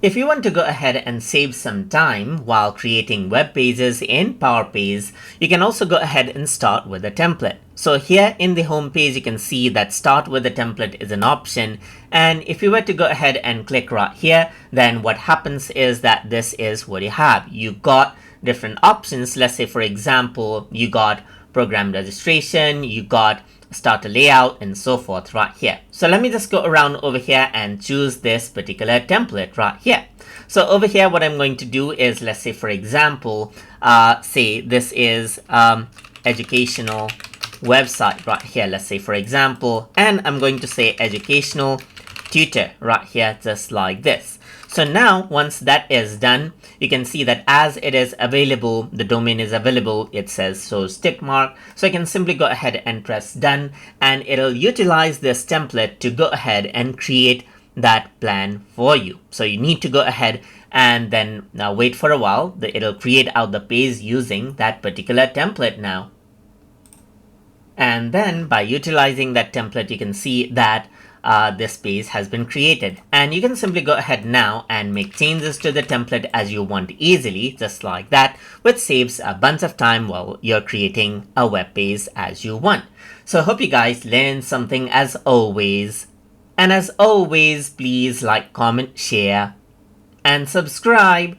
If you want to go ahead and save some time while creating web pages in PowerPages, you can also go ahead and start with a template. So here in the home page, you can see that start with a template is an option. And if you were to go ahead and click right here, then what happens is that this is what you have. You got different options. Let's say, for example, you got program registration, you got start a layout, and so forth right here. So let me just go around over here and choose this particular template right here. So over here, what I'm going to do is, let's say, for example, say this is educational website right here. Let's say, for example, and I'm going to say educational tutor right here, just like this. So now once that is done, you can see that as it is available, the domain is available, it says so tick mark. So I can simply go ahead and press done, and it'll utilize this template to go ahead and create that plan for you. So you need to go ahead and then now wait for a while. It'll create out the page using that particular template now. And then by utilizing that template, you can see that this page has been created, and you can simply go ahead now and make changes to the template as you want easily, just like that, which saves a bunch of time while you're creating a web page as you want. So I hope you guys learned something as always. And as always, please like, comment, share, and subscribe.